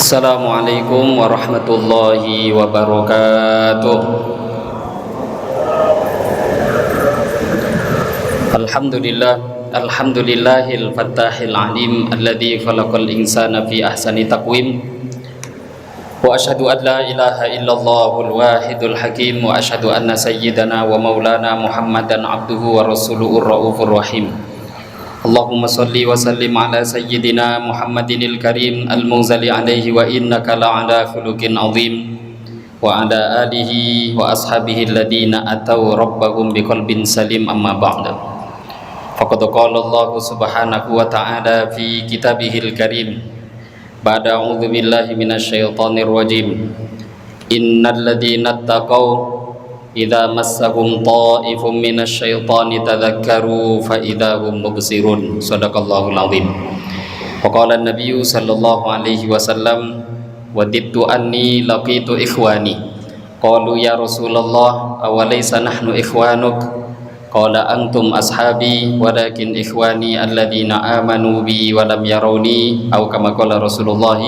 Assalamualaikum warahmatullahi wabarakatuh. Alhamdulillahil fattahil alim alladzi khalaqal insana fi ahsani taqwim. Wa asyhadu an la ilaha illallahul wahidul hakim wa asyhadu anna sayyidana wa maulana Muhammadan abduhu wa rasuluhur raufur rahim. Allahumma salli wa sallim ala sayyidina Muhammadinil karim al-munzali alaihi wa innaka la'ala khuluqin azim wa ala alihi wa ashabihi alladhina ataw rabbahum biqalbin salim amma ba'da. Faqad qala Allah subhanahu wa ta'ala fi kitabihil karim ba'da a'udzu billahi minasyaitonir rajim. Innal ladzina taqaw idza massahum ta'ifum minasyaitani tadzakkaru fa idzahum mubsirun. Shadaqallahul azim. Wa qala an-nabiy sallallahu alaihi wasallam wadittu anni laqitu ikhwani qalu ya Rasulullah awalaysa nahnu ikhwanuk qala antum ashabi walakin ikhwani alladzina amanu bi wa lam yarawni aw kama qala Rasulullah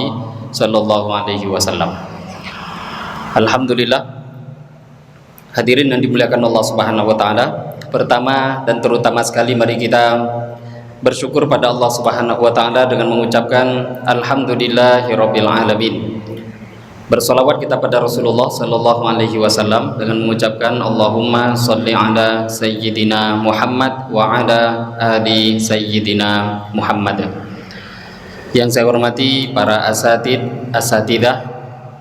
sallallahu alaihi wasallam. Alhamdulillah, hadirin yang dimuliakan Allah Subhanahu wa taala, pertama dan terutama sekali mari kita bersyukur pada Allah Subhanahu wa taala dengan mengucapkan alhamdulillahirabbil alamin. Bersolawat kita pada Rasulullah sallallahu alaihi wasallam dengan mengucapkan Allahumma sholli ala sayyidina Muhammad wa ala ali sayyidina Muhammad. Yang saya hormati para asatidah,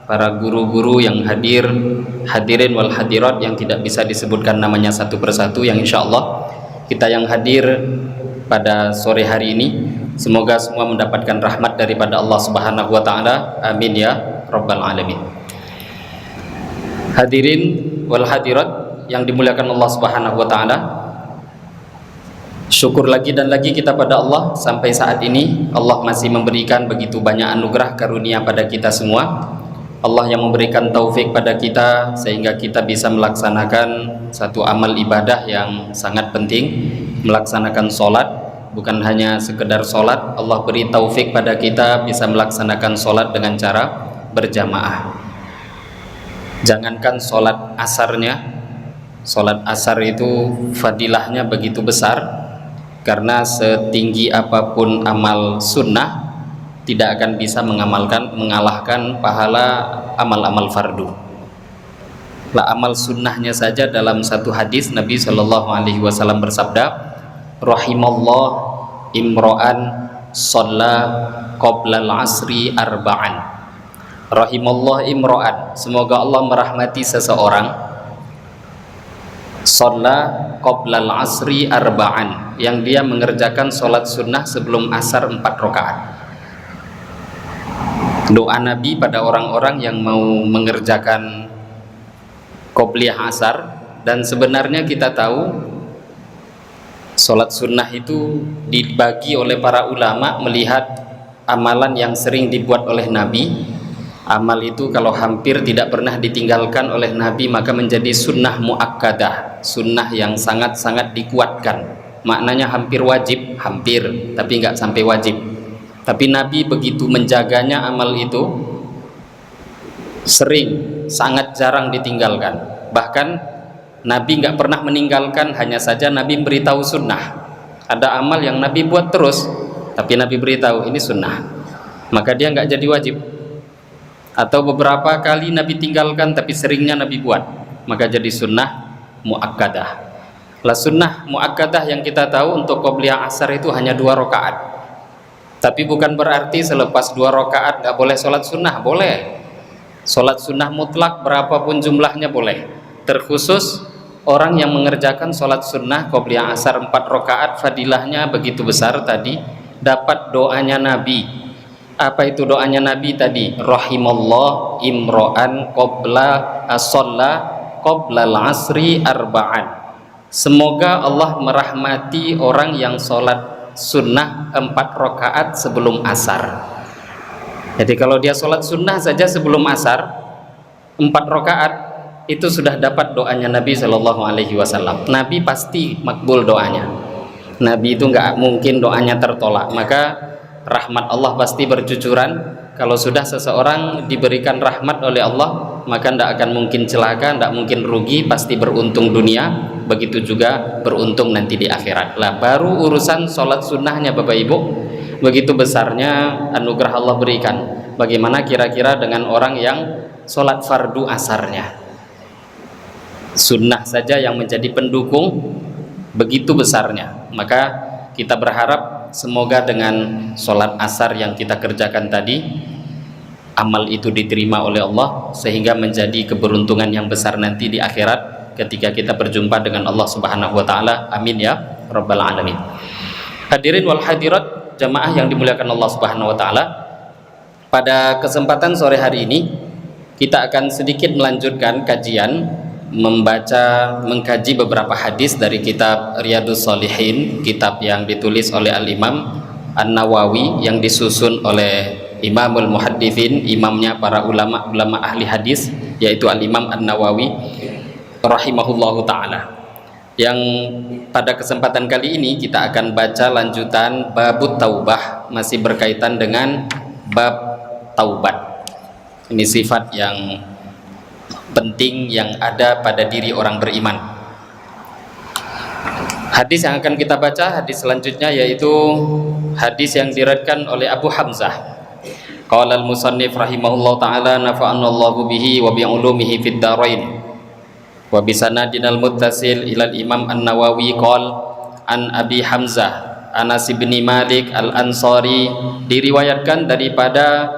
para guru-guru yang hadirin wal hadirat yang tidak bisa disebutkan namanya satu persatu, yang insya Allah kita yang hadir pada sore hari ini semoga semua mendapatkan rahmat daripada Allah Subhanahu wa taala. Amin ya rabbal alamin. Hadirin wal hadirat yang dimuliakan Allah Subhanahu wa taala, syukur lagi dan lagi kita pada Allah sampai saat ini Allah masih memberikan begitu banyak anugerah karunia pada kita semua. Allah yang memberikan taufik pada kita sehingga kita bisa melaksanakan satu amal ibadah yang sangat penting, melaksanakan sholat. Bukan hanya sekedar sholat, Allah beri taufik pada kita bisa melaksanakan sholat dengan cara berjamaah. Jangankan sholat asarnya, sholat asar itu fadilahnya begitu besar, karena setinggi apapun amal sunnah tidak akan bisa mengalahkan pahala amal-amal fardu. Lah amal sunnahnya saja dalam satu hadis Nabi Shallallahu Alaihi Wasallam bersabda, rahimallah imro'an sholla qoblal asri arba'an. Rahimallah imro'an, semoga Allah merahmati seseorang, sholla qoblal asri arba'an, yang dia mengerjakan sholat sunnah sebelum asar 4 rakaat. Doa Nabi pada orang-orang yang mau mengerjakan qobliyah asar. Dan sebenarnya kita tahu sholat sunnah itu dibagi oleh para ulama melihat amalan yang sering dibuat oleh Nabi. Amal itu kalau hampir tidak pernah ditinggalkan oleh Nabi maka menjadi sunnah muakkadah, sunnah yang sangat-sangat dikuatkan. Maknanya hampir wajib, hampir, tapi nggak sampai wajib. Tapi Nabi begitu menjaganya amal itu, sering, sangat jarang ditinggalkan. Bahkan Nabi nggak pernah meninggalkan, hanya saja Nabi beritahu sunnah. Ada amal yang Nabi buat terus, tapi Nabi beritahu ini sunnah, maka dia nggak jadi wajib. Atau beberapa kali Nabi tinggalkan, tapi seringnya Nabi buat, maka jadi sunnah muakkadah. Lah sunnah muakkadah yang kita tahu untuk qobliyah asar itu hanya 2 rakaat. Tapi bukan berarti selepas 2 rakaat nggak boleh sholat sunnah, boleh. Sholat sunnah mutlak berapapun jumlahnya boleh. Terkhusus orang yang mengerjakan sholat sunnah qobliyah asar 4 rakaat, fadilahnya begitu besar tadi, dapat doanya Nabi. Apa itu doanya Nabi tadi? Rahimallah imro'an sholla qoblal asri arba'an. Semoga Allah merahmati orang yang sholat sunnah 4 rakaat sebelum asar. Jadi kalau dia sholat sunnah saja sebelum asar 4 rakaat itu sudah dapat doanya Nabi Shallallahu Alaihi Wasallam. Nabi pasti makbul doanya. Nabi itu nggak mungkin doanya tertolak. Maka rahmat Allah pasti bercucuran kalau sudah seseorang diberikan rahmat oleh Allah, maka tidak akan mungkin celaka, tidak mungkin rugi, pasti beruntung dunia, begitu juga beruntung nanti di akhirat. Lah baru urusan sholat sunnahnya Bapak Ibu, begitu besarnya anugerah Allah berikan. Bagaimana kira-kira dengan orang yang sholat fardu asarnya, sunnah saja yang menjadi pendukung, begitu besarnya. Maka kita berharap semoga dengan sholat asar yang kita kerjakan tadi, amal itu diterima oleh Allah, sehingga menjadi keberuntungan yang besar nanti di akhirat ketika kita berjumpa dengan Allah Subhanahu wa Ta'ala. Amin ya Rabbal Alamin. Hadirin wal hadirat, jamaah yang dimuliakan Allah Subhanahu wa Ta'ala, pada kesempatan sore hari ini kita akan sedikit melanjutkan kajian, mengkaji beberapa hadis dari kitab Riyadhus Shalihin, kitab yang ditulis oleh Al-Imam An-Nawawi, yang disusun oleh Imamul Muhaddithin, imamnya para ulama ahli hadis, yaitu Al-Imam An-Nawawi rahimahullahu ta'ala. Yang pada kesempatan kali ini kita akan baca lanjutan babut taubah, masih berkaitan dengan bab taubat. Ini sifat yang penting yang ada pada diri orang beriman. Hadis yang akan kita baca, hadis selanjutnya, yaitu hadis yang diriwayatkan oleh Abu Hamzah. Qala al-musannif rahimahullahu ta'ala, nafa'anallahu bihi wa bi'ulumihi fid darain. Wa bisanadinal muttasil ilal Imam An-Nawawi qala an Abi Hamzah Anas bin Malik Al-Ansari, diriwayatkan daripada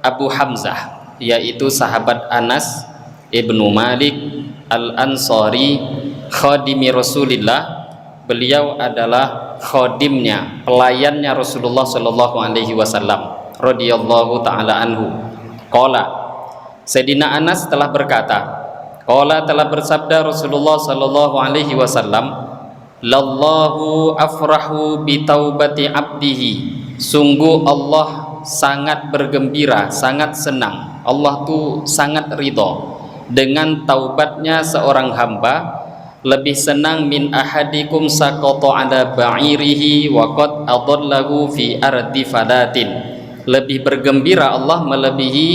Abu Hamzah, yaitu sahabat Anas Ibnu Malik Al-Ansari, khadimi Rasulillah. Beliau adalah khadimnya, pelayannya Rasulullah sallallahu alaihi wasallam radhiyallahu taala anhu. Qala, Sayyidina Anas telah berkata, qala, telah bersabda Rasulullah sallallahu alaihi wasallam, lallahu afrahu bi taubati abdihi, sungguh Allah sangat bergembira, sangat senang, Allah tuh sangat ridho dengan taubatnya seorang hamba, lebih senang min ahadikum saqata ala ba'irihi wa qad adallahu fi ardi fadatin, lebih bergembira Allah melebihi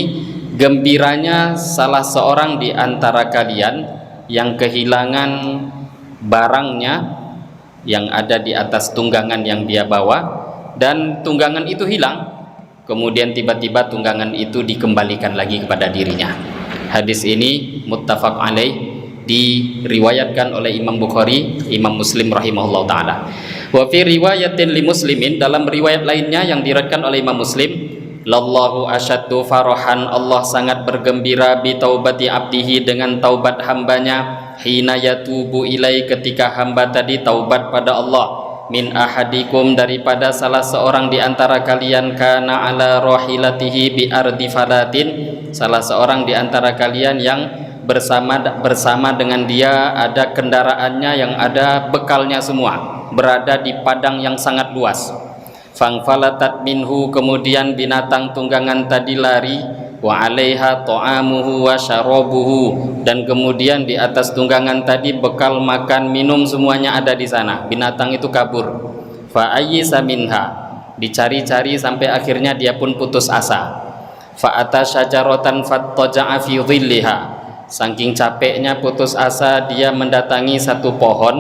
gembiranya salah seorang di antara kalian yang kehilangan barangnya yang ada di atas tunggangan yang dia bawa, dan tunggangan itu hilang, kemudian tiba-tiba tunggangan itu dikembalikan lagi kepada dirinya. Hadis ini muttafaq alaih, diriwayatkan oleh Imam Bukhari, Imam Muslim rahimahullah ta'ala. Wa fi riwayatin li muslimin, dalam riwayat lainnya yang diriwayatkan oleh Imam Muslim, lallahu asyaddu farahan, Allah sangat bergembira bi taubati abdihi, dengan taubat hambanya, hina yatubu ilai, ketika hamba tadi taubat pada Allah, min ahadikum, daripada salah seorang di antara kalian, kana ala rahilatihi bi ardi fadatin, salah seorang di antara kalian yang bersama dengan dia ada kendaraannya, yang ada bekalnya semua, berada di padang yang sangat luas. Fangfalatat minhu, kemudian binatang tunggangan tadi lari, wa alaiha ta'amuhu wa syarabuhu, dan kemudian di atas tunggangan tadi bekal makan minum semuanya ada di sana, binatang itu kabur. Fa ayyisa minha, dicari-cari sampai akhirnya dia pun putus asa. Fa ata syajaratan fattaja'a fi dhilliha, saking capeknya putus asa dia mendatangi satu pohon,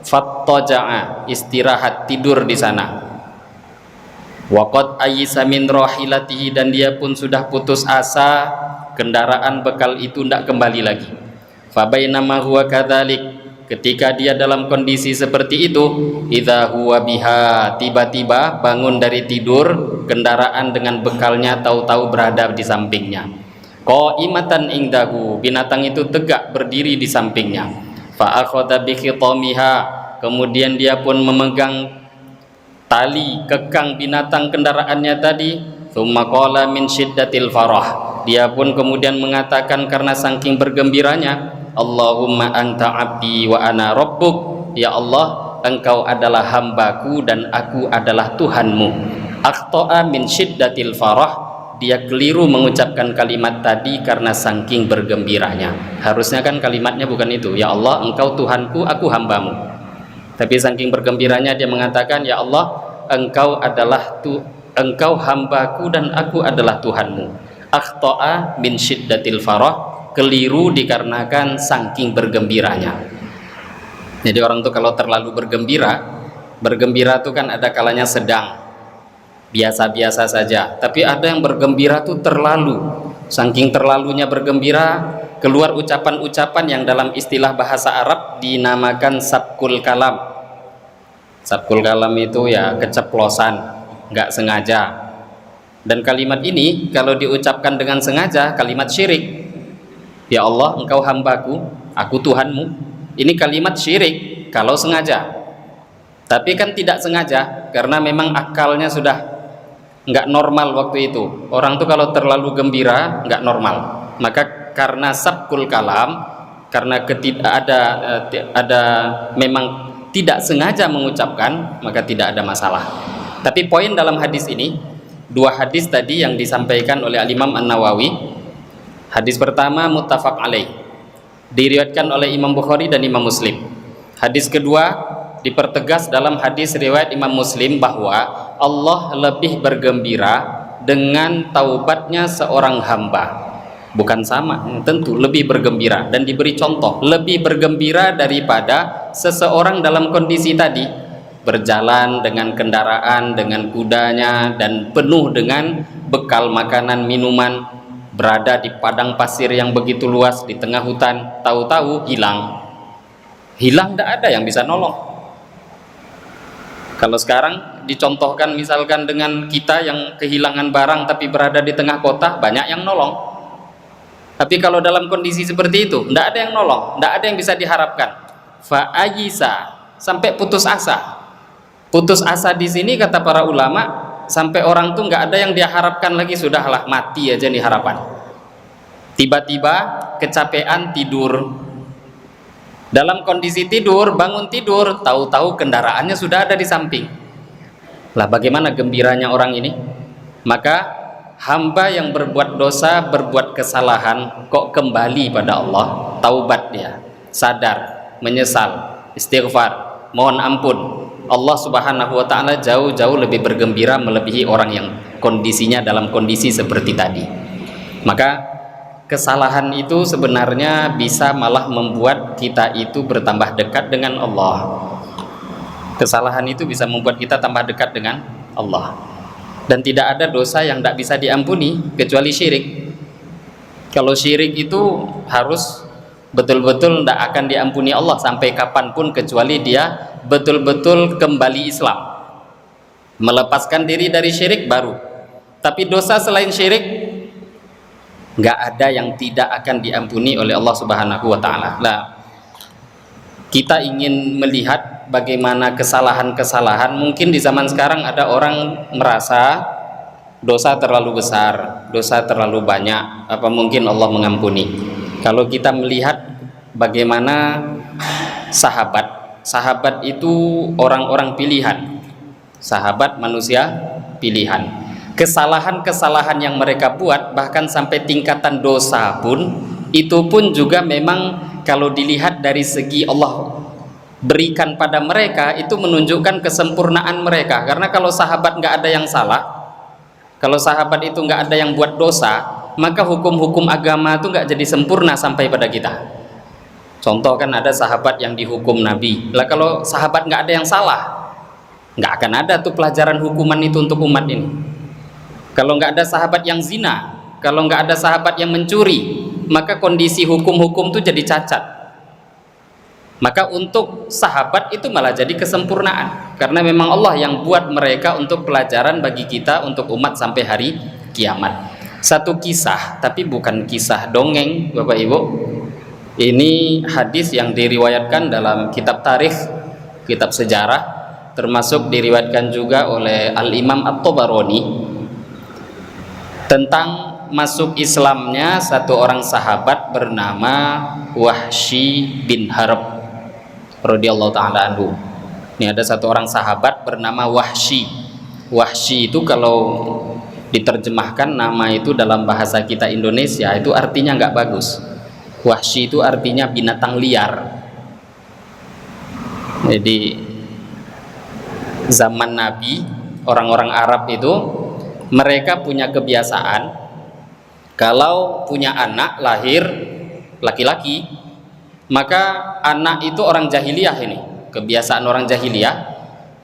fattaja'a, istirahat, tidur di sana. Waqad ayyisa min rahilatihi, dan dia pun sudah putus asa, kendaraan bekal itu tidak kembali lagi. Fa bainama huwa kadzalik, ketika dia dalam kondisi seperti itu, idza huwa biha, tiba-tiba bangun dari tidur, kendaraan dengan bekalnya tahu-tahu berada di sampingnya. Qaimatan indahu, binatang itu tegak berdiri di sampingnya. Fa akhadha bi khitamiha, kemudian dia pun memegang tali kekang binatang kendaraannya tadi. Tsumma qala min syiddatil farah, dia pun kemudian mengatakan karena saking bergembiranya, Allahumma anta abdi wa ana rabbuk, ya Allah, engkau adalah hambaku dan aku adalah Tuhanmu. Akhta'a min syiddatil farah, dia keliru mengucapkan kalimat tadi karena saking bergembiranya. Harusnya kan kalimatnya bukan itu, ya Allah engkau Tuhanku, aku hambamu. Tapi saking bergembiranya dia mengatakan, ya Allah engkau adalah engkau hambaku dan aku adalah Tuhanmu. Akhta'a min syiddatil farah, keliru dikarenakan saking bergembiranya. Jadi orang tuh kalau terlalu bergembira tuh kan ada kalanya sedang, biasa-biasa saja, tapi ada yang bergembira tuh terlalu, saking terlalunya bergembira keluar ucapan-ucapan yang dalam istilah bahasa Arab dinamakan sabkul kalam. Sabkul kalam itu ya keceplosan, nggak sengaja. Dan kalimat ini kalau diucapkan dengan sengaja, kalimat syirik. Ya Allah, engkau hambaku, aku Tuhanmu. Ini kalimat syirik kalau sengaja. Tapi kan tidak sengaja, karena memang akalnya sudah nggak normal waktu itu. Orang tuh kalau terlalu gembira nggak normal. Maka karena sabkul kalam, karena ada memang tidak sengaja mengucapkan, maka tidak ada masalah. Tapi poin dalam hadis ini, dua hadis tadi yang disampaikan oleh Al-Imam An-Nawawi. Hadis pertama muttafaq alaih, diriwayatkan oleh Imam Bukhari dan Imam Muslim. Hadis kedua dipertegas dalam hadis riwayat Imam Muslim bahwa Allah lebih bergembira dengan taubatnya seorang hamba. Bukan sama, tentu lebih bergembira, dan diberi contoh lebih bergembira daripada seseorang dalam kondisi tadi berjalan dengan kendaraan, dengan kudanya, dan penuh dengan bekal makanan, minuman, berada di padang pasir yang begitu luas di tengah hutan, tahu-tahu hilang, tidak ada yang bisa nolong. Kalau sekarang dicontohkan misalkan dengan kita yang kehilangan barang tapi berada di tengah kota, banyak yang nolong. Tapi kalau dalam kondisi seperti itu, tidak ada yang nolong, tidak ada yang bisa diharapkan. Fa'ayisa, sampai putus asa. Putus asa di sini kata para ulama, sampai orang tuh nggak ada yang diharapkan lagi, sudahlah mati aja nih harapan. Tiba-tiba kecapean tidur. Dalam kondisi tidur, bangun tidur, tahu-tahu kendaraannya sudah ada di samping. Lah bagaimana gembiranya orang ini? Maka hamba yang berbuat dosa, berbuat kesalahan, kok kembali pada Allah, taubat dia, sadar, menyesal, istighfar, mohon ampun, Allah Subhanahu wa ta'ala jauh-jauh lebih bergembira melebihi orang yang kondisinya dalam kondisi seperti tadi. Maka kesalahan itu sebenarnya bisa malah membuat kita itu bertambah dekat dengan Allah. Kesalahan itu bisa membuat kita tambah dekat dengan Allah. Dan tidak ada dosa yang tidak bisa diampuni kecuali syirik. Kalau syirik itu harus betul-betul tidak akan diampuni Allah sampai kapanpun, kecuali dia betul-betul kembali Islam, melepaskan diri dari syirik baru. Tapi dosa selain syirik nggak ada yang tidak akan diampuni oleh Allah Subhanahu wa ta'ala. Nah, kita ingin melihat bagaimana kesalahan-kesalahan. Mungkin di zaman sekarang ada orang merasa dosa terlalu besar, dosa terlalu banyak, apa mungkin Allah mengampuni. Kalau kita melihat bagaimana sahabat itu orang-orang pilihan, sahabat manusia pilihan. Kesalahan-kesalahan yang mereka buat bahkan sampai tingkatan dosa pun, itu pun juga memang kalau dilihat dari segi Allah berikan pada mereka, itu menunjukkan kesempurnaan mereka. Karena kalau sahabat nggak ada yang salah, kalau sahabat itu nggak ada yang buat dosa, maka hukum-hukum agama itu nggak jadi sempurna sampai pada kita. Contoh kan ada sahabat yang dihukum Nabi. Lah kalau sahabat nggak ada yang salah, nggak akan ada tuh pelajaran hukuman itu untuk umat ini. Kalau nggak ada sahabat yang zina, kalau nggak ada sahabat yang mencuri, maka kondisi hukum-hukum itu jadi cacat. Maka untuk sahabat itu malah jadi kesempurnaan, karena memang Allah yang buat mereka untuk pelajaran bagi kita, untuk umat sampai hari kiamat. Satu kisah, tapi bukan kisah dongeng Bapak Ibu. Ini hadis yang diriwayatkan dalam kitab tarikh, kitab sejarah, termasuk diriwayatkan juga oleh Al-Imam At-Tabarani, tentang masuk Islamnya satu orang sahabat bernama Wahsy bin Harb radhiyallahu ta'ala anhu. Ini ada satu orang sahabat bernama Wahsy. Wahsy itu kalau diterjemahkan nama itu dalam bahasa kita Indonesia itu artinya nggak bagus. Wahsy itu artinya binatang liar. Jadi zaman Nabi, orang-orang Arab itu Mereka punya kebiasaan kalau punya anak lahir laki-laki, maka anak itu orang jahiliyah ini. Kebiasaan orang jahiliyah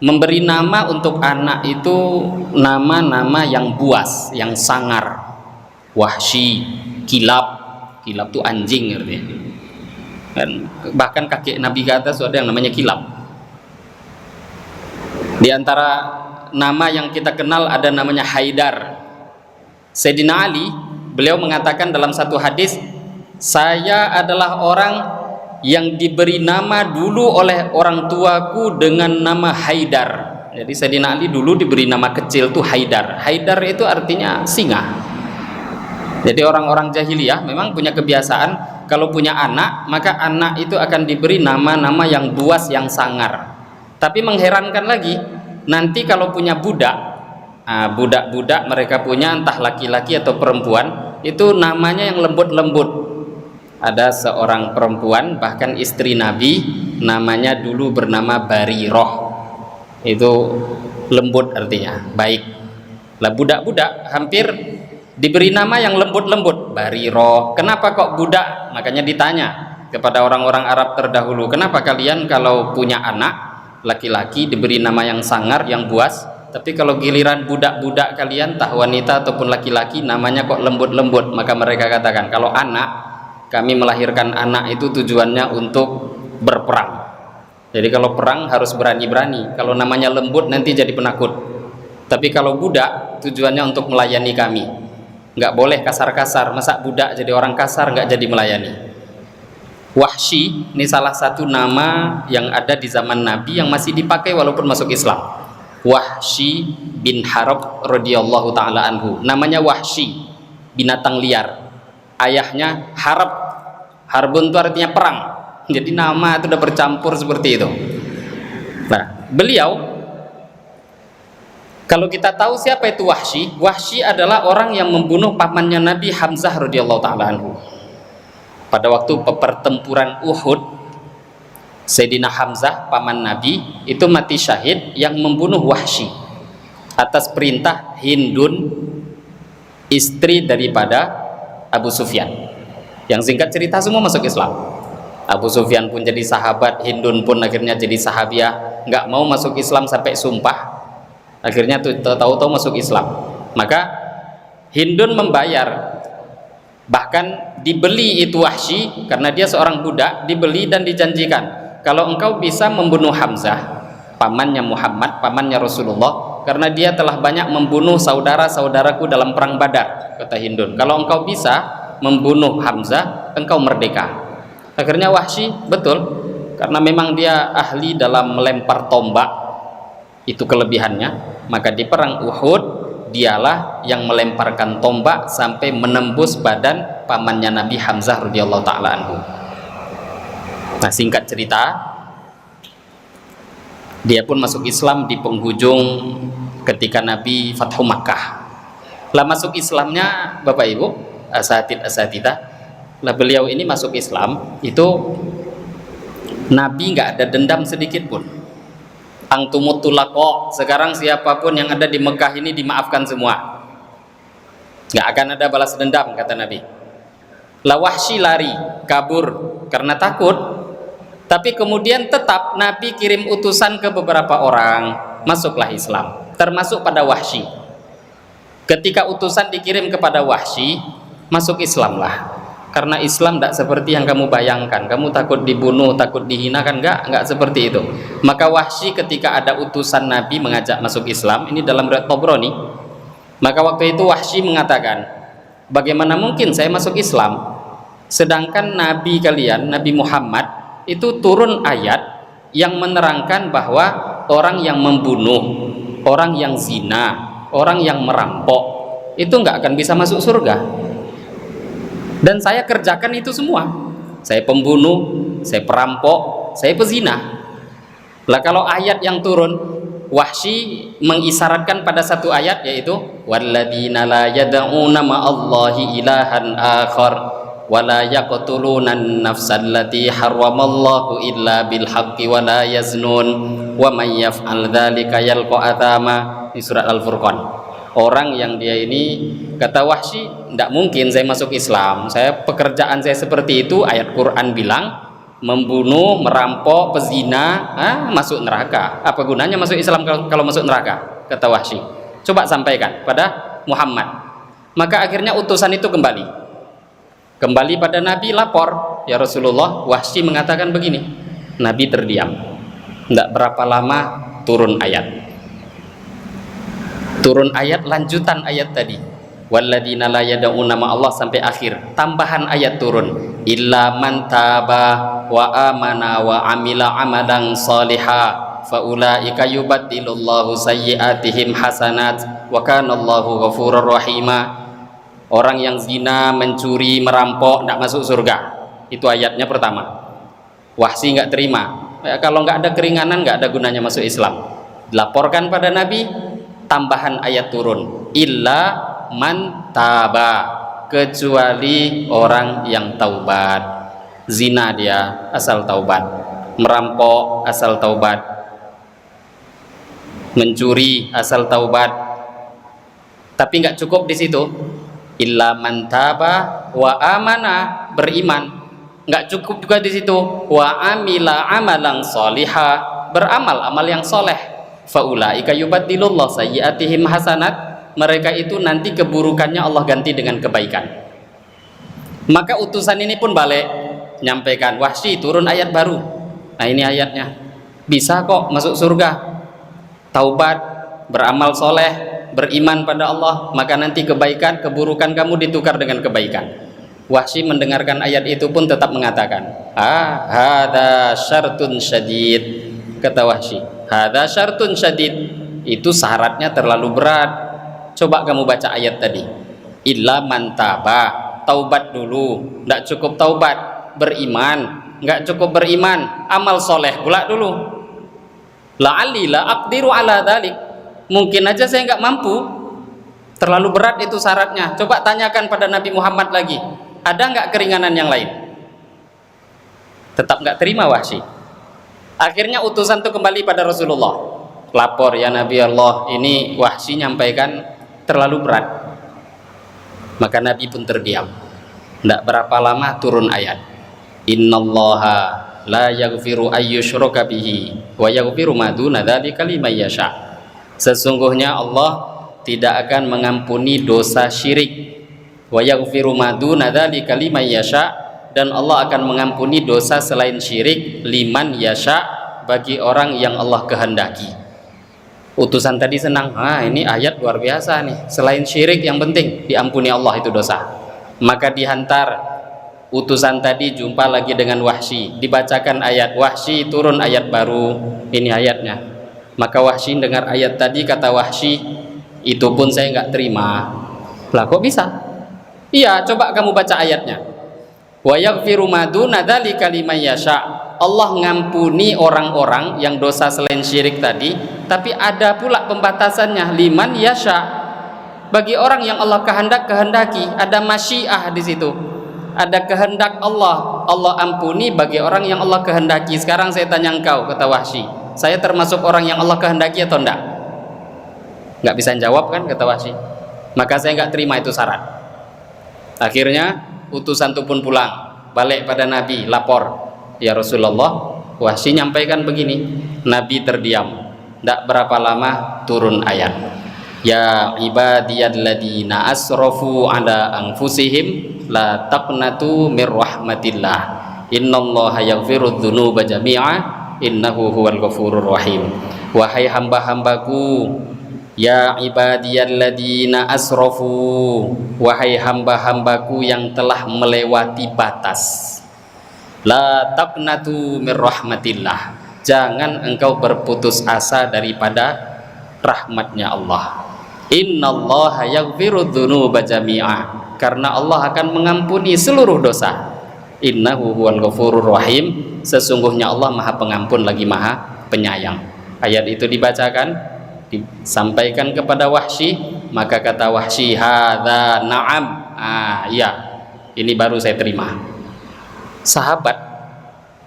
memberi nama untuk anak itu nama-nama yang buas, yang sangar. Wahsy, kilab. Kilab itu anjing artinya. Dan bahkan kakek Nabi ke atas ada yang namanya kilab. Di antara nama yang kita kenal ada namanya Haidar. Sayyidina Ali, beliau mengatakan dalam satu hadis, saya adalah orang yang diberi nama dulu oleh orang tuaku dengan nama Haidar. Jadi Sayyidina Ali dulu diberi nama kecil tuh Haidar. Haidar itu artinya singa. Jadi orang-orang jahiliyah memang punya kebiasaan kalau punya anak, maka anak itu akan diberi nama-nama yang buas, yang sangar. Tapi mengherankan lagi, nanti kalau punya budak, budak-budak mereka punya entah laki-laki atau perempuan, itu namanya yang lembut-lembut. Ada seorang perempuan, bahkan istri Nabi, namanya dulu bernama Bariroh. Itu lembut artinya, baik. Lah budak-budak hampir diberi nama yang lembut-lembut, Bariroh. Kenapa kok budak? Makanya ditanya kepada orang-orang Arab terdahulu, kenapa kalian kalau punya anak laki-laki diberi nama yang sangar, yang buas, tapi kalau giliran budak-budak kalian, entah wanita ataupun laki-laki, namanya kok lembut-lembut? Maka mereka katakan, kalau anak, kami melahirkan anak itu tujuannya untuk berperang. Jadi kalau perang harus berani-berani. Kalau namanya lembut nanti jadi penakut. Tapi kalau budak tujuannya untuk melayani kami. Nggak boleh kasar-kasar. Masa budak jadi orang kasar nggak jadi melayani? Wahsy ini salah satu nama yang ada di zaman Nabi yang masih dipakai walaupun masuk Islam. Wahsy bin Harb radhiyallahu taala anhu. Namanya Wahsy, binatang liar. Ayahnya Harb. Harbun itu artinya perang. Jadi nama itu udah bercampur seperti itu. Nah, beliau, kalau kita tahu siapa itu Wahsy, Wahsy adalah orang yang membunuh pamannya Nabi Hamzah radhiyallahu taala anhu. Pada waktu pertempuran Uhud, Sayyidina Hamzah, paman Nabi, itu mati syahid yang membunuh Wahsy atas perintah Hindun, istri daripada Abu Sufyan. Yang singkat cerita semua masuk Islam. Abu Sufyan pun jadi sahabat, Hindun pun akhirnya jadi sahabiah, nggak mau masuk Islam sampai sumpah. Akhirnya tahu-tahu masuk Islam. Maka Hindun membayar, bahkan dibeli itu Wahsy karena dia seorang budak, dibeli dan dijanjikan, kalau engkau bisa membunuh Hamzah, pamannya Muhammad, pamannya Rasulullah, karena dia telah banyak membunuh saudara-saudaraku dalam perang Badar, kata Hindun, kalau engkau bisa membunuh Hamzah, engkau merdeka. Akhirnya Wahsy betul, karena memang dia ahli dalam melempar tombak, itu kelebihannya. Maka di perang Uhud dialah yang melemparkan tombak sampai menembus badan pamannya Nabi Hamzah radhiyallahu taala anhu. Nah, singkat cerita, dia pun masuk Islam di penghujung ketika Nabi Fathu Makkah. Lah masuk Islamnya Bapak Ibu, asatidah, lah beliau ini masuk Islam itu Nabi nggak ada dendam sedikit pun. Angtumut tulaqo, sekarang siapapun yang ada di Mekah ini dimaafkan semua, nggak akan ada balas dendam, kata Nabi. Lah Wahsy lari kabur karena takut, tapi kemudian tetap Nabi kirim utusan ke beberapa orang, masuklah Islam, termasuk pada Wahsy. Ketika utusan dikirim kepada Wahsy, masuk Islamlah. Karena Islam tidak seperti yang kamu bayangkan, kamu takut dibunuh, takut dihina, kan enggak seperti itu. Maka Wahsy ketika ada utusan Nabi mengajak masuk Islam, ini dalam riwayat Tabrani, maka waktu itu Wahsy mengatakan, bagaimana mungkin saya masuk Islam sedangkan Nabi kalian, Nabi Muhammad, itu turun ayat yang menerangkan bahwa orang yang membunuh, orang yang zina, orang yang merampok itu enggak akan bisa masuk surga. Dan saya kerjakan itu semua. Saya pembunuh, saya perampok, saya pezina. Lah kalau ayat yang turun, Wahsy mengisyaratkan pada satu ayat, yaitu walladzina la yad'una ma'allahi ilahan akhar wa la yaqtuluna an-nafsallati harramallahu illa bil haqqi wa la yaznun wa may yaf'al dzalika yalqa athama, di surat Al-Furqan. Orang yang dia ini, kata Wahsy, tidak mungkin saya masuk Islam, pekerjaan saya seperti itu. Ayat Quran bilang membunuh, merampok, pezina, masuk neraka. Apa gunanya masuk Islam kalau masuk neraka? Kata Wahsy. Coba sampaikan pada Muhammad. Maka akhirnya utusan itu kembali pada Nabi, lapor, ya Rasulullah, Wahsy mengatakan begini. Nabi terdiam. Tidak berapa lama turun ayat lanjutan ayat tadi, walladzina la yad'una ma Allah, sampai akhir tambahan ayat turun, illa man taba wa amana wa amila amalan salihah faulaika yubaddilullahu sayyi'atihim hasanat wa kanallahu ghafurur rahima. Orang yang zina, mencuri, merampok tidak masuk surga. Itu ayatnya pertama. Wahsy nggak terima. Kalau nggak ada keringanan, nggak ada gunanya masuk Islam. Dilaporkan pada Nabi, tambahan ayat turun, illa man taba, kecuali orang yang taubat. Zina dia asal taubat, merampok asal taubat, mencuri asal taubat. Tapi nggak cukup di situ, illa man taba wa amana, beriman. Nggak cukup juga di situ, wa amila amalan salihah, beramal amal yang soleh. Faulaika yubaddilullah sayyi'atihim hasanat, mereka itu nanti keburukannya Allah ganti dengan kebaikan. Maka utusan ini pun balik nyampaikan, Wahsy turun ayat baru. Nah ini ayatnya, bisa kok masuk surga, taubat, beramal soleh, beriman pada Allah, maka nanti kebaikan, keburukan kamu ditukar dengan kebaikan. Wahsy mendengarkan ayat itu pun tetap mengatakan, hada syartun syadid. Kata Wahsy, hada syartun syadid, itu syaratnya terlalu berat. Coba kamu baca ayat tadi, illa man taba, taubat dulu, tidak cukup taubat, beriman, nggak cukup beriman, amal soleh pula dulu. La'alli la aqdiru ala dzalik, mungkin aja saya nggak mampu, terlalu berat itu syaratnya. Coba tanyakan pada Nabi Muhammad lagi, ada nggak keringanan yang lain? Tetap nggak terima Wahsy. Akhirnya utusan itu kembali pada Rasulullah, lapor, ya Nabi Allah, ini Wahsy nyampaikan terlalu berat. Maka Nabi pun terdiam. Tidak berapa lama turun ayat, innallaha la yaghfiru ayyushraka bihi wa yaghfiru ma duna dzalika liman yasha. Sesungguhnya Allah tidak akan mengampuni dosa syirik, wa yaghfiru ma duna dzalika liman yasha, dan Allah akan mengampuni dosa selain syirik liman yasha, bagi orang yang Allah kehendaki. Utusan tadi senang, ini ayat luar biasa nih, selain syirik yang penting diampuni Allah itu dosa. Maka dihantar utusan tadi jumpa lagi dengan Wahsy, dibacakan ayat, Wahsy turun ayat baru, ini ayatnya. Maka Wahsy dengar ayat tadi, kata Wahsy, itu pun saya nggak terima. Lah kok bisa? Iya, coba kamu baca ayatnya, wa yaghfiru ma duna dzalika liman yasha. Allah ngampuni orang-orang yang dosa selain syirik tadi, tapi ada pula pembatasannya, liman yasha, bagi orang yang Allah kehendaki. Ada masyiah di situ, ada kehendak Allah, Allah ampuni bagi orang yang Allah kehendaki. Sekarang saya tanya engkau, kata Wahsy, saya termasuk orang yang Allah kehendaki atau enggak? Nggak bisa jawab kan, kata Wahsy. Maka saya nggak terima itu syarat. Akhirnya utusan itu pun pulang, balik pada Nabi, lapor, ya Rasulullah, Wahsy nyampaikan begini. Nabi terdiam. Tidak berapa lama turun ayat, ya ibadiyalladzina asrafu ala anfusihim la taqnatu mir rahmatillah innallaha yaghfirudz dzunuba jami'a innahu huwal ghafurur rahim. Wahai hamba-hambaku, ya ibadiyalladzina asrafu, wahai hamba-hambaku yang telah melewati batas, la taqnatu mir rahmatillah, jangan engkau berputus asa daripada rahmatnya Allah. Innallaha yaghfirudz dzunuba jami'a, karena Allah akan mengampuni seluruh dosa. Innahu huwal ghafurur rahim, sesungguhnya Allah Maha Pengampun lagi Maha Penyayang. Ayat itu dibacakan, disampaikan kepada Wahsy, maka kata Wahsy, hadza na'am, iya, ini baru saya terima. Sahabat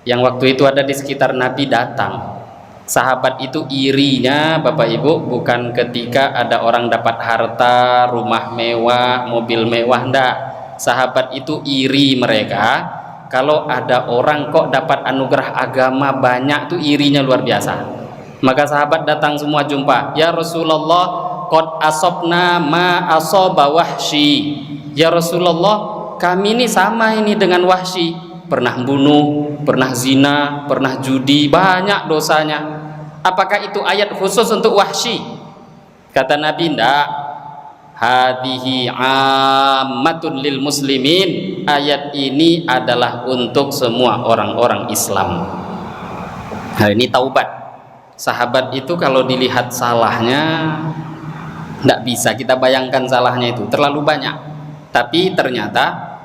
yang waktu itu ada di sekitar Nabi datang, Sahabat itu irinya Bapak Ibu bukan ketika ada orang dapat harta, rumah mewah, mobil mewah, enggak. Sahabat itu iri mereka kalau ada orang kok dapat anugerah agama banyak, tuh irinya luar biasa. Maka sahabat datang semua jumpa, ya Rasulullah, qad asobna ma asoba Wahsy. Ya Rasulullah, kami ini sama ini dengan Wahsy, pernah bunuh, pernah zina, pernah judi, banyak dosanya. Apakah itu ayat khusus untuk Wahsy? Kata Nabi, ndak. Hadihi ammatun lil muslimin. Ayat ini adalah untuk semua orang-orang Islam. Nah, ini taubat. Sahabat itu kalau dilihat salahnya, ndak bisa kita bayangkan salahnya itu terlalu banyak. Tapi ternyata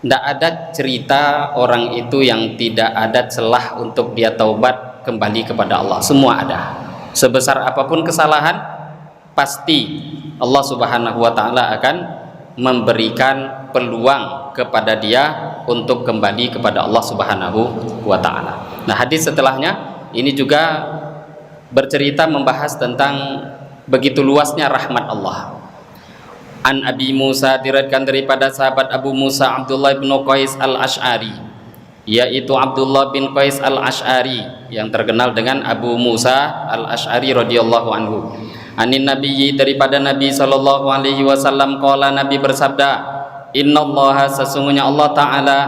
ndak ada cerita orang itu yang tidak ada celah untuk dia taubat kembali kepada Allah. Semua ada. Sebesar apapun kesalahan, pasti Allah Subhanahu wa taala akan memberikan peluang kepada dia untuk kembali kepada Allah Subhanahu wa taala. Nah, hadis setelahnya ini juga bercerita membahas tentang begitu luasnya rahmat Allah. An Abi Musa, diriwayatkan daripada sahabat Abu Musa Abdullah bin Qais al-Asy'ari, yaitu Abdullah bin Qais al-Asy'ari yang terkenal dengan Abu Musa al-Asy'ari radhiyallahu anhu. Anin nabiyyi, daripada Nabi sallallahu alaihi wasallam, qala, Nabi bersabda, innallaha, sesungguhnya Allah taala,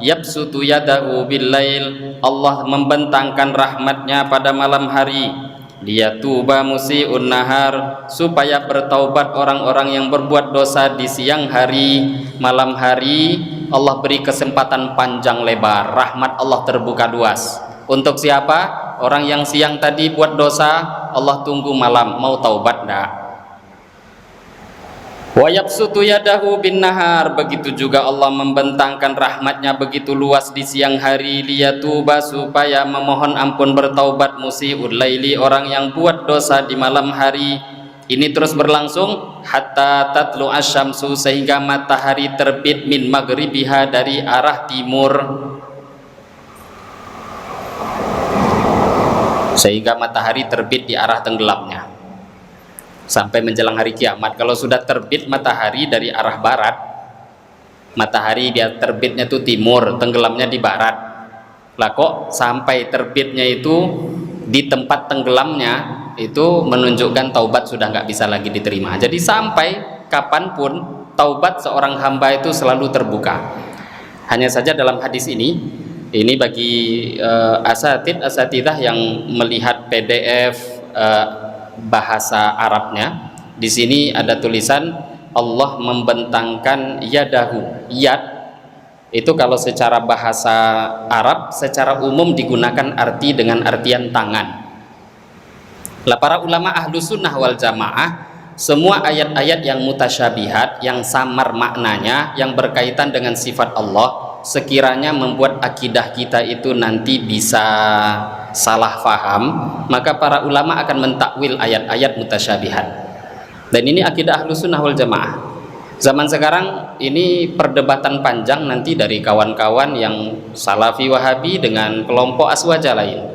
yabsutu yadahu bil lail, Allah membentangkan rahmatnya pada malam hari, liyatuba musii'un nahar, supaya bertaubat orang-orang yang berbuat dosa di siang hari. Malam hari Allah beri kesempatan panjang lebar, rahmat Allah terbuka luas. Untuk siapa? Orang yang siang tadi buat dosa, Allah tunggu malam, mau taubat enggak? Wa yabsutu yadahu bin nahar, begitu juga Allah membentangkan rahmatnya begitu luas di siang hari, liyatuba, supaya memohon ampun bertaubat, musii'ul laili, orang yang buat dosa di malam hari. Ini terus berlangsung hatta tatlu asyamsu, sehingga matahari terbit, min maghribiha, dari arah timur, sehingga matahari terbit di arah tenggelamnya sampai menjelang hari kiamat. Kalau sudah terbit matahari dari arah barat, matahari dia terbitnya itu timur, tenggelamnya di barat. Lah kok sampai terbitnya itu di tempat tenggelamnya, itu menunjukkan taubat sudah nggak bisa lagi diterima. Jadi sampai kapanpun taubat seorang hamba itu selalu terbuka. Hanya saja dalam hadis ini bagi asatidah yang melihat PDF bahasa Arabnya, di sini ada tulisan Allah membentangkan yadahu. Yad itu kalau secara bahasa Arab secara umum digunakan arti dengan artian tangan. Lah para ulama ahlu sunnah wal jamaah, semua ayat-ayat yang mutasyabihat, yang samar maknanya, yang berkaitan dengan sifat Allah, sekiranya membuat akidah kita itu nanti bisa salah faham, maka para ulama akan mentakwil ayat-ayat mutasyabihat. Dan ini akidah ahlu sunnah wal jamaah. Zaman sekarang ini perdebatan panjang nanti dari kawan-kawan yang salafi wahabi dengan kelompok aswaja lain.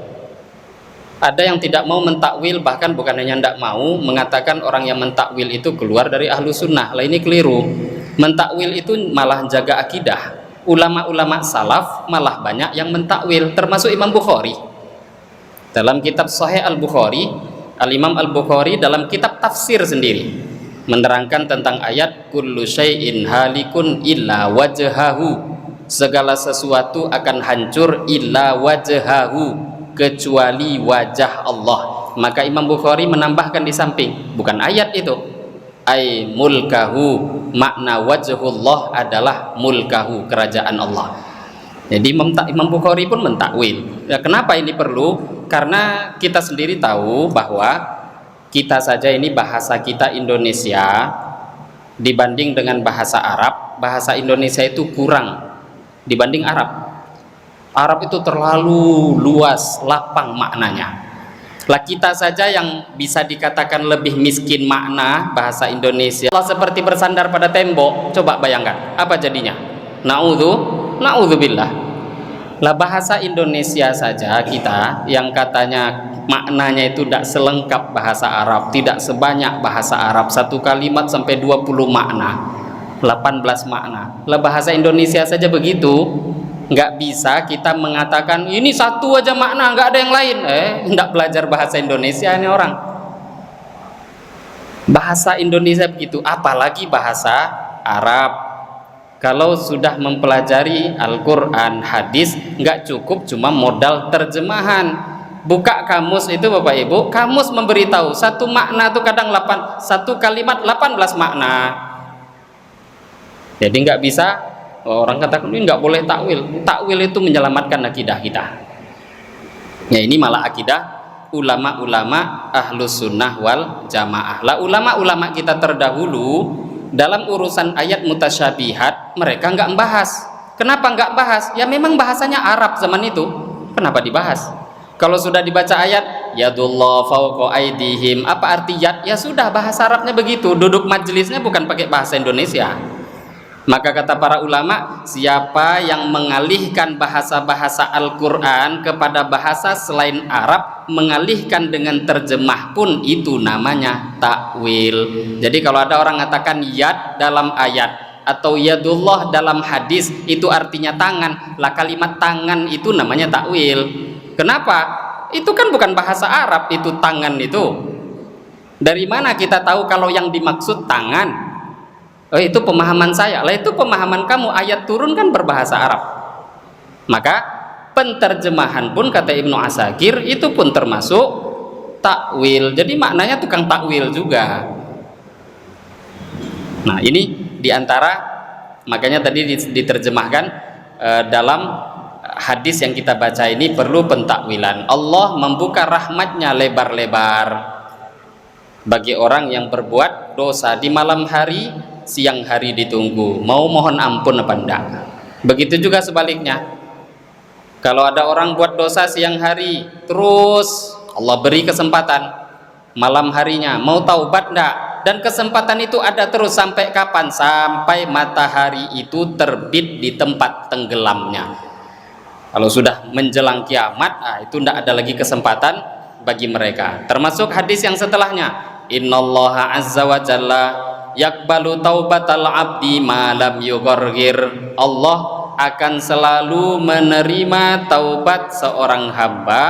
Ada yang tidak mau mentakwil, bahkan bukan hanya tidak mau, mengatakan orang yang mentakwil itu keluar dari ahlu sunnah. Lah ini keliru. Mentakwil itu malah jaga akidah. Ulama-ulama salaf malah banyak yang mentakwil, termasuk Imam Bukhari. Dalam kitab Sahih Al-Bukhari, Al-Imam Al-Bukhari dalam kitab tafsir sendiri menerangkan tentang ayat kullu syai'in halikun illa wajhahu, segala sesuatu akan hancur illa wajhahu, kecuali wajah Allah. Maka Imam Bukhari menambahkan di samping, bukan ayat itu, ay mulkahu, makna wajhullah adalah mulkahu, kerajaan Allah. Jadi Imam Bukhari pun mentakwil. Ya, kenapa ini perlu? Karena kita sendiri tahu bahwa kita saja ini bahasa kita Indonesia dibanding dengan bahasa Arab, bahasa Indonesia itu kurang dibanding Arab. Arab itu terlalu luas, lapang maknanya. Lah kita saja yang bisa dikatakan lebih miskin makna bahasa Indonesia, Allah seperti bersandar pada tembok. Coba bayangkan apa jadinya. Na'udzubillah. Lah bahasa Indonesia saja kita yang katanya maknanya itu tidak selengkap bahasa Arab, tidak sebanyak bahasa Arab. Satu kalimat sampai 20 makna, 18 makna. Lah bahasa Indonesia saja begitu. Nggak bisa kita mengatakan ini satu aja makna, nggak ada yang lain. Nggak belajar bahasa Indonesia ini orang. Bahasa Indonesia begitu, apalagi bahasa Arab. Kalau sudah mempelajari Al-Quran, hadis, nggak cukup cuma modal terjemahan. Buka kamus itu Bapak Ibu, kamus memberitahu satu makna itu kadang satu kalimat 18 makna. Jadi nggak bisa orang katakan ini nggak boleh takwil. Takwil itu menyelamatkan akidah kita. Ya ini malah akidah ulama-ulama ahlus sunnah wal jamaah. Lah ulama-ulama kita terdahulu dalam urusan ayat mutasyabihat mereka nggak membahas. Kenapa nggak bahas? Ya memang bahasanya Arab zaman itu. Kenapa dibahas? Kalau sudah dibaca ayat yadullah fauqa aidihim, apa arti yad? Ya sudah, bahasa Arabnya begitu. Duduk majelisnya bukan pakai bahasa Indonesia. Maka kata para ulama, siapa yang mengalihkan bahasa-bahasa Al-Quran kepada bahasa selain Arab, mengalihkan dengan terjemah pun itu namanya takwil. Jadi kalau ada orang mengatakan yad dalam ayat atau yadullah dalam hadis, itu artinya tangan. Lah kalimat tangan itu namanya takwil. Kenapa? Itu kan bukan bahasa Arab, itu tangan itu. Dari mana kita tahu kalau yang dimaksud tangan? Oh itu pemahaman saya. Lah itu pemahaman kamu, ayat turun kan berbahasa Arab. Maka penterjemahan pun kata Ibnu Asakir itu pun termasuk takwil. Jadi maknanya tukang takwil juga. Nah ini diantara, makanya tadi diterjemahkan dalam hadis yang kita baca ini perlu pentakwilan. Allah membuka rahmatnya lebar-lebar bagi orang yang berbuat dosa di malam hari, siang hari ditunggu, mau mohon ampun apa enggak. Begitu juga sebaliknya, kalau ada orang buat dosa siang hari, terus Allah beri kesempatan malam harinya, mau taubat enggak, dan kesempatan itu ada terus sampai kapan? Sampai matahari itu terbit di tempat tenggelamnya. Kalau sudah menjelang kiamat, itu enggak ada lagi kesempatan bagi mereka. Termasuk hadis yang setelahnya, innallaha azza wa jalla yakbalu taubatal abdi malam yughargir. Allah akan selalu menerima taubat seorang hamba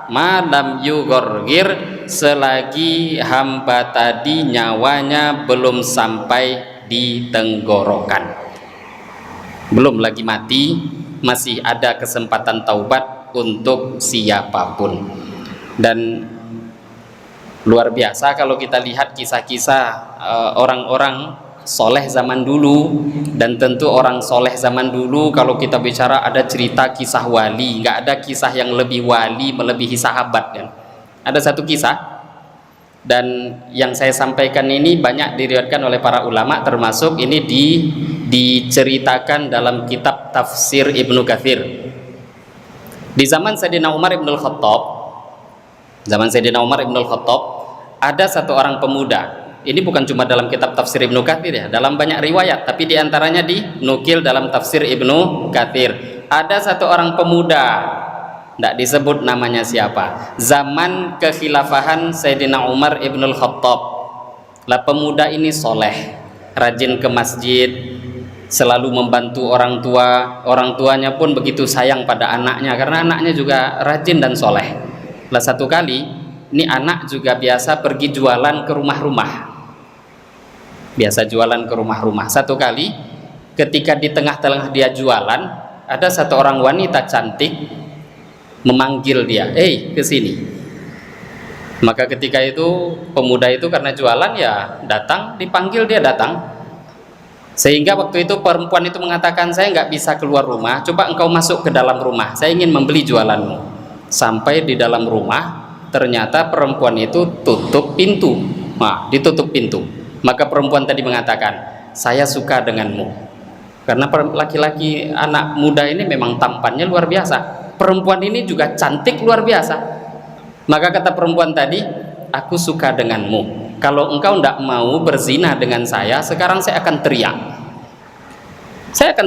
malam yughargir, selagi hamba tadi nyawanya belum sampai di tenggorokan, belum lagi mati, masih ada kesempatan taubat untuk siapapun. Dan luar biasa kalau kita lihat kisah-kisah orang-orang soleh zaman dulu. Dan tentu orang soleh zaman dulu, kalau kita bicara ada cerita kisah wali, nggak ada kisah yang lebih wali melebihi sahabat kan. Ada satu kisah, dan yang saya sampaikan ini banyak diriwayatkan oleh para ulama, termasuk ini diceritakan dalam kitab tafsir Ibnu Katsir. Di zaman Sayyidina Umar Ibn Al-Khattab, ada satu orang pemuda. Ini bukan cuma dalam kitab tafsir Ibnu Katsir ya, dalam banyak riwayat, tapi diantaranya dinukil dalam tafsir Ibnu Katsir. Ada satu orang pemuda, tidak disebut namanya siapa, zaman kekhilafahan Sayyidina Umar Ibn Al-Khattab. Lah pemuda ini soleh, rajin ke masjid, selalu membantu orang tua. Orang tuanya pun begitu sayang pada anaknya, karena anaknya juga rajin dan soleh. Lah satu kali, ini anak juga biasa pergi jualan ke rumah-rumah. Biasa jualan ke rumah-rumah. Satu kali ketika di tengah-tengah dia jualan, ada satu orang wanita cantik memanggil dia, ke sini. Maka ketika itu pemuda itu karena jualan ya datang, dipanggil dia datang. Sehingga waktu itu perempuan itu mengatakan, saya nggak bisa keluar rumah, coba engkau masuk ke dalam rumah, saya ingin membeli jualanmu. Sampai di dalam rumah, ternyata perempuan itu tutup pintu. Nah, ditutup pintu. Maka perempuan tadi mengatakan, saya suka denganmu. Karena laki-laki anak muda ini memang tampannya luar biasa. Perempuan ini juga cantik luar biasa. Maka kata perempuan tadi, aku suka denganmu. Kalau engkau tidak mau berzina dengan saya, sekarang saya akan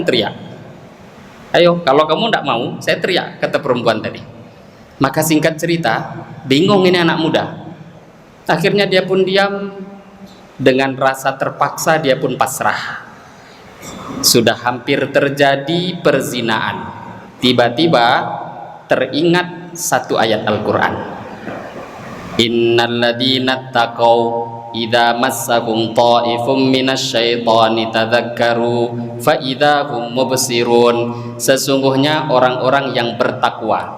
teriak. Ayo, kalau kamu tidak mau, saya teriak, kata perempuan tadi. Maka singkat cerita, bingung ini anak muda. Akhirnya dia pun diam, dengan rasa terpaksa dia pun pasrah. Sudah hampir terjadi perzinaan, tiba-tiba teringat satu ayat Al-Quran. Innalladzina taqaw idza massahum ta'ifum minasyaitani tadzakkaru fa idza hum mubsirun. Sesungguhnya orang-orang yang bertakwa,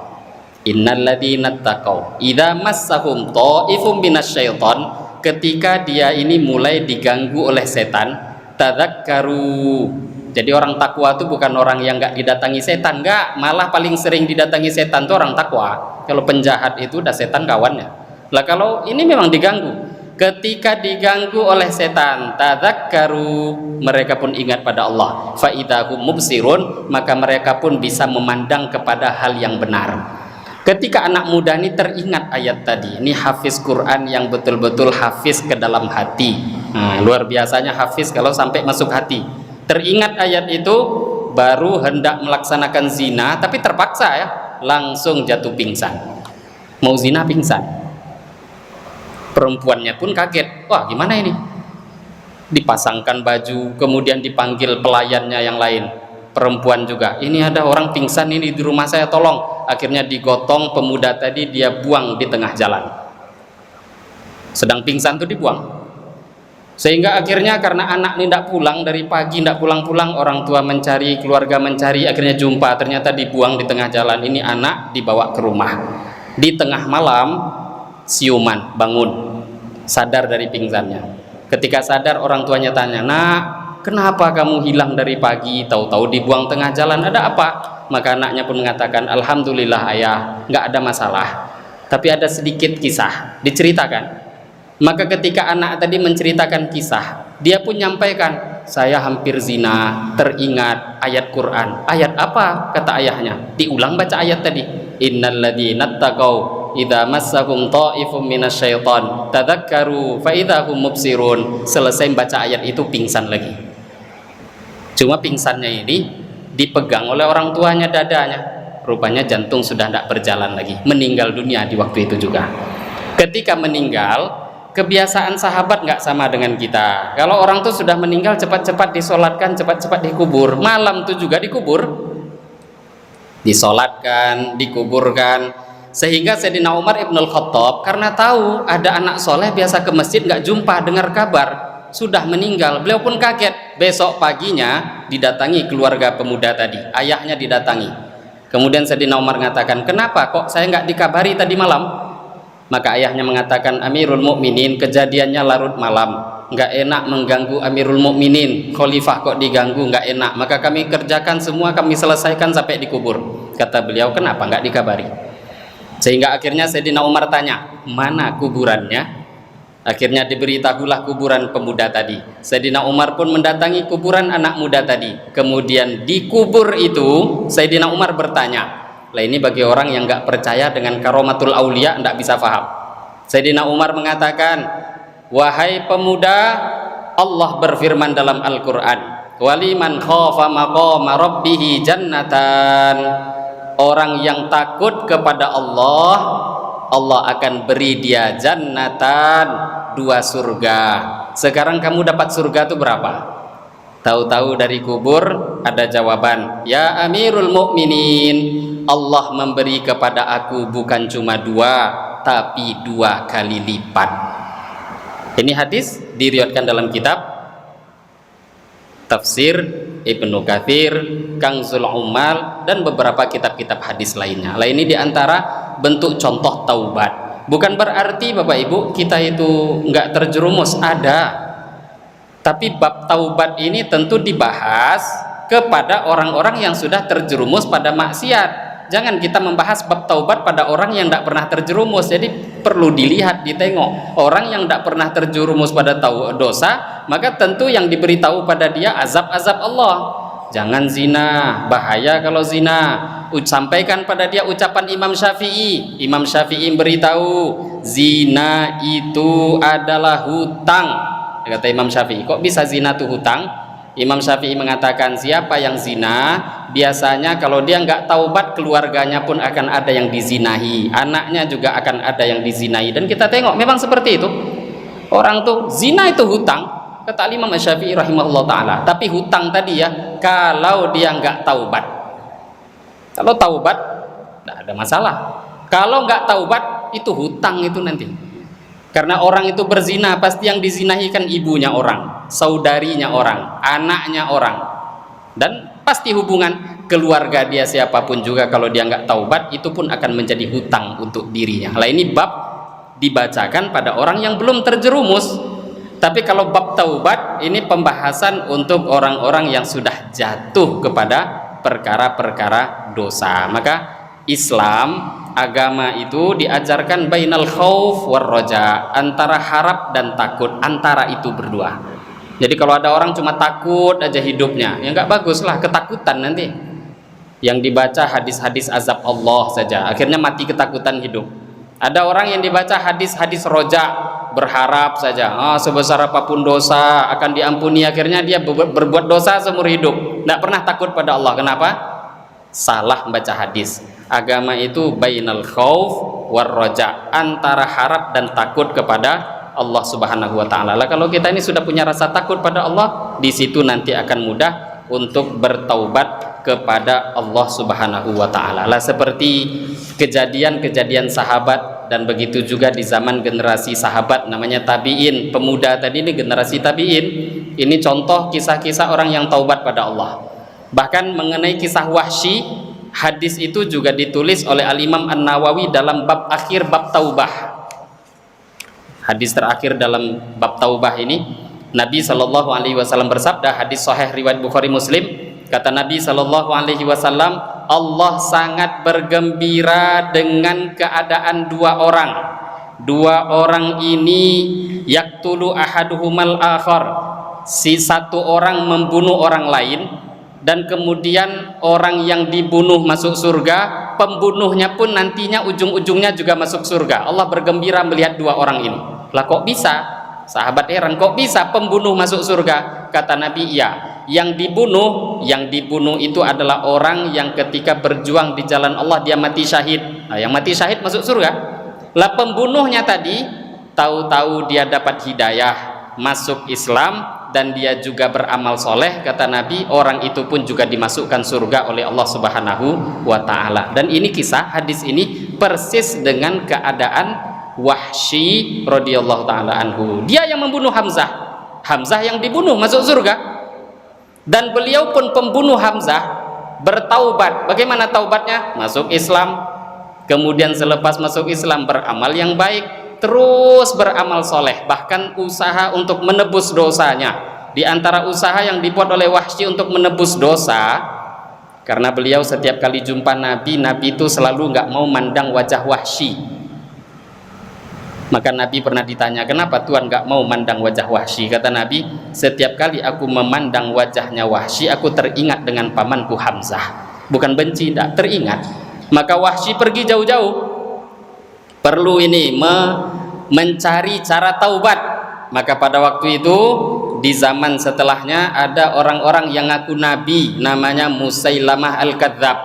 innalladzina taqaw idza massahum ta'ifum minasyaiton, ketika dia ini mulai diganggu oleh setan, tadzakkaru. Jadi orang takwa itu bukan orang yang nggak didatangi setan, nggak, malah paling sering didatangi setan itu orang takwa. Kalau penjahat itu udah setan kawannya. Lah kalau ini memang diganggu, ketika diganggu oleh setan, tadzakkaru, mereka pun ingat pada Allah, fa idza hum mubsirun, maka mereka pun bisa memandang kepada hal yang benar. Ketika anak muda ini teringat ayat tadi, ini hafiz Quran yang betul-betul hafiz ke dalam hati. Nah, luar biasanya hafiz kalau sampai masuk hati. Teringat ayat itu, baru hendak melaksanakan zina, tapi terpaksa ya, langsung jatuh pingsan. Mau zina pingsan. Perempuannya pun kaget, wah gimana ini? Dipasangkan baju, kemudian dipanggil pelayannya yang lain. Perempuan juga, ini ada orang pingsan ini di rumah saya, tolong. Akhirnya digotong pemuda tadi, dia buang di tengah jalan. Sedang pingsan itu dibuang. Sehingga akhirnya karena anak ini tidak pulang dari pagi, tidak pulang-pulang, orang tua mencari, keluarga mencari, akhirnya jumpa, ternyata dibuang di tengah jalan. Ini anak dibawa ke rumah. Di tengah malam, siuman, bangun, sadar dari pingsannya. Ketika sadar, orang tuanya tanya, nak, kenapa kamu hilang dari pagi, tahu-tahu dibuang tengah jalan, ada apa? Maka anaknya pun mengatakan, alhamdulillah ayah, nggak ada masalah, tapi ada sedikit kisah, diceritakan. Maka ketika anak tadi menceritakan kisah, dia pun nyampaikan, saya hampir zina, teringat ayat Quran. Ayat apa? Kata ayahnya. Diulang baca ayat tadi, innalladzina taqaw idza massahum ta'ifum minasyaiton tadzakkaru fa idza hum mubsirun. Selesai baca ayat itu pingsan lagi. Cuma pingsannya ini dipegang oleh orang tuanya dadanya, rupanya jantung sudah tidak berjalan lagi, meninggal dunia di waktu itu juga. Ketika meninggal, kebiasaan sahabat nggak sama dengan kita. Kalau orang tuh sudah meninggal, cepat-cepat disolatkan, cepat-cepat dikubur. Malam tuh juga dikubur, disolatkan, dikuburkan. Sehingga Sayyidina Umar Ibnul Khattab karena tahu ada anak soleh biasa ke masjid nggak jumpa, dengar kabar sudah meninggal, beliau pun kaget. Besok paginya didatangi keluarga pemuda tadi, ayahnya didatangi. Kemudian Sayyidina Umar mengatakan, kenapa kok saya nggak dikabari tadi malam? Maka ayahnya mengatakan, Amirul Mukminin, kejadiannya larut malam, nggak enak mengganggu Amirul Mukminin, khalifah kok diganggu, nggak enak. Maka kami kerjakan semua, kami selesaikan sampai dikubur. Kata beliau, kenapa nggak dikabari? Sehingga akhirnya Sayyidina Umar tanya, mana kuburannya? Akhirnya diberitahulah kuburan pemuda tadi. Sayyidina Umar pun mendatangi kuburan anak muda tadi. Kemudian di kubur itu Sayyidina Umar bertanya, lah ini bagi orang yang nggak percaya dengan karomatul aulia nggak bisa paham. Sayyidina Umar mengatakan, wahai pemuda, Allah berfirman dalam Al-Quran, waliman khafa maqama rabbihi jannatan. Orang yang takut kepada Allah, Allah akan beri dia jannatan, 2 surga. Sekarang kamu dapat surga itu berapa? Tahu-tahu dari kubur ada jawaban, ya Amirul Mukminin, Allah memberi kepada aku bukan cuma 2, tapi 2 kali lipat. Ini hadis diriwayatkan dalam kitab Tafsir Ibnu Katsir, Kanzul Ummal, dan beberapa kitab-kitab hadis lainnya. Lah ini diantara bentuk contoh taubat. Bukan berarti Bapak Ibu kita itu nggak terjerumus, ada. Tapi bab taubat ini tentu dibahas kepada orang-orang yang sudah terjerumus pada maksiat. Jangan kita membahas bab taubat pada orang yang tidak pernah terjerumus. Jadi perlu dilihat, ditengok. Orang yang tidak pernah terjerumus pada dosa, maka tentu yang diberitahu pada dia azab-azab Allah. Jangan zina, bahaya kalau zina. Sampaikan pada dia ucapan Imam Syafi'i. Imam Syafi'i beritahu, zina itu adalah hutang. Kata Imam Syafi'i, kok bisa zina itu hutang? Imam Syafi'i mengatakan siapa yang zina, biasanya kalau dia nggak taubat, keluarganya pun akan ada yang dizinahi, anaknya juga akan ada yang dizinahi. Dan kita tengok memang seperti itu. Orang tuh zina itu hutang, kata Imam Syafi'i rahimahullah ta'ala. Tapi hutang tadi ya, kalau dia nggak taubat. Kalau taubat tidak ada masalah. Kalau nggak taubat, itu hutang itu nanti. Karena orang itu berzina, pasti yang dizinahi kan ibunya orang, saudarinya orang, anaknya orang, dan pasti hubungan keluarga dia siapapun juga kalau dia nggak taubat, itu pun akan menjadi hutang untuk dirinya. Lah ini bab dibacakan pada orang yang belum terjerumus. Tapi kalau bab taubat ini pembahasan untuk orang-orang yang sudah jatuh kepada perkara-perkara dosa. Maka Islam, agama itu diajarkan bainal khauf war roja, antara harap dan takut, antara itu berdua. Jadi kalau ada orang cuma takut aja hidupnya, ya nggak bagus lah, ketakutan nanti. Yang dibaca hadis-hadis azab Allah saja, akhirnya mati ketakutan hidup. Ada orang yang dibaca hadis-hadis roja, berharap saja, sebesar apapun dosa akan diampuni, akhirnya dia berbuat dosa seumur hidup, nggak pernah takut pada Allah. Kenapa? Salah membaca hadis. Agama itu bainal khauf war roja, antara harap dan takut kepada Allah Subhanahu wa taala. Lah kalau kita ini sudah punya rasa takut pada Allah, di situ nanti akan mudah untuk bertaubat kepada Allah Subhanahu wa taala. Lah seperti kejadian-kejadian sahabat, dan begitu juga di zaman generasi sahabat namanya tabi'in, pemuda tadi ini generasi tabi'in. Ini contoh kisah-kisah orang yang taubat pada Allah. Bahkan mengenai kisah Wahsy, hadis itu juga ditulis oleh Al-Imam An-Nawawi dalam bab akhir bab taubah. Hadis terakhir dalam bab taubah ini, Nabi Shallallahu Alaihi Wasallam bersabda, hadis sahih riwayat Bukhari Muslim, kata Nabi Shallallahu Alaihi Wasallam, Allah sangat bergembira dengan keadaan dua orang. Dua orang ini yaktulu ahaduhumal akhar, si satu orang membunuh orang lain, dan kemudian orang yang dibunuh masuk surga, pembunuhnya pun nantinya ujung-ujungnya juga masuk surga. Allah bergembira melihat dua orang ini. Lah kok bisa? Sahabat heran, kok bisa pembunuh masuk surga? Kata Nabi, iya, yang dibunuh itu adalah orang yang ketika berjuang di jalan Allah dia mati syahid. Nah, yang mati syahid masuk surga. Lah pembunuhnya tadi tahu-tahu dia dapat hidayah, masuk Islam, dan dia juga beramal soleh, kata Nabi, orang itu pun juga dimasukkan surga oleh Allah Subhanahu wa ta'ala. Dan ini kisah, hadis ini persis dengan keadaan Wahsy radhiyallahu ta'ala anhu. Dia yang membunuh Hamzah, Hamzah yang dibunuh masuk surga, dan beliau pun pembunuh Hamzah bertaubat. Bagaimana taubatnya? Masuk Islam, kemudian selepas masuk Islam beramal yang baik, terus beramal soleh, bahkan usaha untuk menebus dosanya. Di antara usaha yang dibuat oleh Wahsy untuk menebus dosa, karena beliau setiap kali jumpa Nabi, Nabi itu selalu nggak mau mandang wajah Wahsy. Maka Nabi pernah ditanya, kenapa Tuhan nggak mau mandang wajah Wahsy? Kata Nabi, setiap kali aku memandang wajahnya Wahsy, aku teringat dengan pamanku Hamzah. Bukan benci, tidak, teringat. Maka Wahsy pergi jauh-jauh, perlu ini mencari cara taubat. Maka pada waktu itu, di zaman setelahnya ada orang-orang yang ngaku nabi, namanya Musailamah al-Kadzab.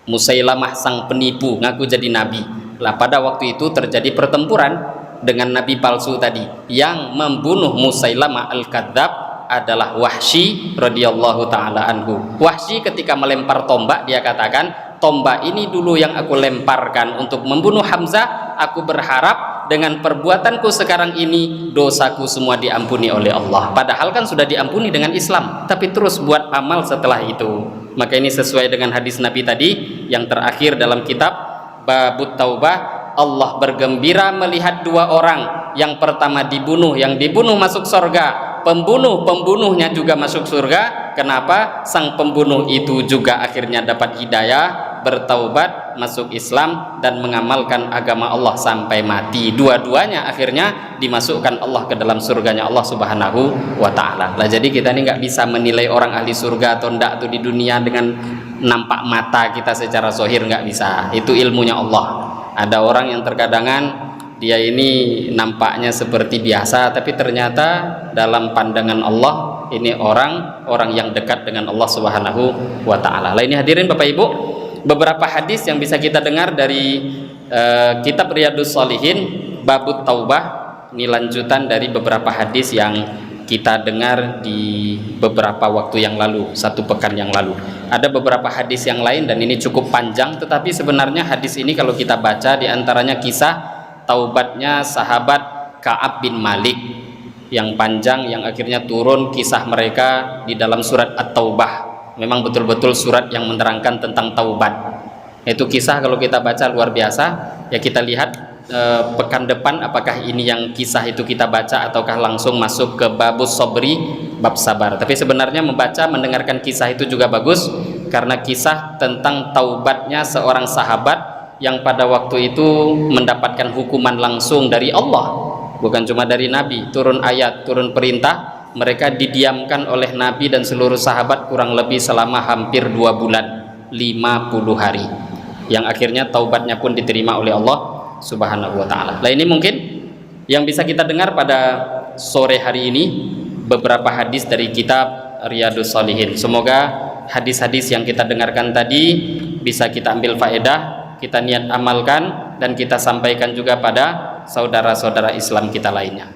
Musailamah sang penipu, ngaku jadi nabi. Lah pada waktu itu terjadi pertempuran dengan nabi palsu tadi. Yang membunuh Musailamah al-Kadzab adalah Wahsy radhiyallahu taala anhu. Wahsy ketika melempar tombak, dia katakan, tombak ini dulu yang aku lemparkan untuk membunuh Hamzah, aku berharap dengan perbuatanku sekarang ini dosaku semua diampuni oleh Allah. Padahal kan sudah diampuni dengan Islam, tapi terus buat amal setelah itu. Maka ini sesuai dengan hadis Nabi tadi yang terakhir dalam kitab Babut Taubah. Allah bergembira melihat dua orang. Yang pertama dibunuh, yang dibunuh masuk surga, pembunuhnya juga masuk surga. Kenapa? Sang pembunuh itu juga akhirnya dapat hidayah, bertaubat, masuk Islam, dan mengamalkan agama Allah sampai mati. Dua-duanya akhirnya dimasukkan Allah ke dalam surganya Allah Subhanahu wa ta'ala. Lah jadi kita ini nggak bisa menilai orang ahli surga atau enggak tuh di dunia dengan nampak mata kita secara zahir, nggak bisa. Itu ilmunya Allah. Ada orang yang terkadangan dia ini nampaknya seperti biasa, tapi ternyata dalam pandangan Allah ini orang yang dekat dengan Allah Subhanahu wa taala. Lah ini hadirin Bapak Ibu, beberapa hadis yang bisa kita dengar dari kitab Riyadhus Shalihin babut taubah. Ini lanjutan dari beberapa hadis yang kita dengar di beberapa waktu yang lalu, 1 pekan yang lalu. Ada beberapa hadis yang lain dan ini cukup panjang, tetapi sebenarnya hadis ini kalau kita baca diantaranya kisah taubatnya sahabat Ka'ab bin Malik yang panjang, yang akhirnya turun kisah mereka di dalam surat At-Taubah. Memang betul-betul surat yang menerangkan tentang taubat. Itu kisah kalau kita baca luar biasa. Ya kita lihat pekan depan apakah ini yang kisah itu kita baca ataukah langsung masuk ke babus sobri, bab sabar. Tapi sebenarnya membaca, mendengarkan kisah itu juga bagus, karena kisah tentang taubatnya seorang sahabat yang pada waktu itu mendapatkan hukuman langsung dari Allah, bukan cuma dari Nabi. Turun ayat, turun perintah, mereka didiamkan oleh Nabi dan seluruh sahabat kurang lebih selama hampir 2 bulan, 50 hari, yang akhirnya taubatnya pun diterima oleh Allah Subhanahu wa ta'ala. Nah ini mungkin yang bisa kita dengar pada sore hari ini, beberapa hadis dari kitab Riyadhus Shalihin. Semoga hadis-hadis yang kita dengarkan tadi bisa kita ambil faedah, kita niat amalkan, dan kita sampaikan juga pada saudara-saudara Islam kita lainnya.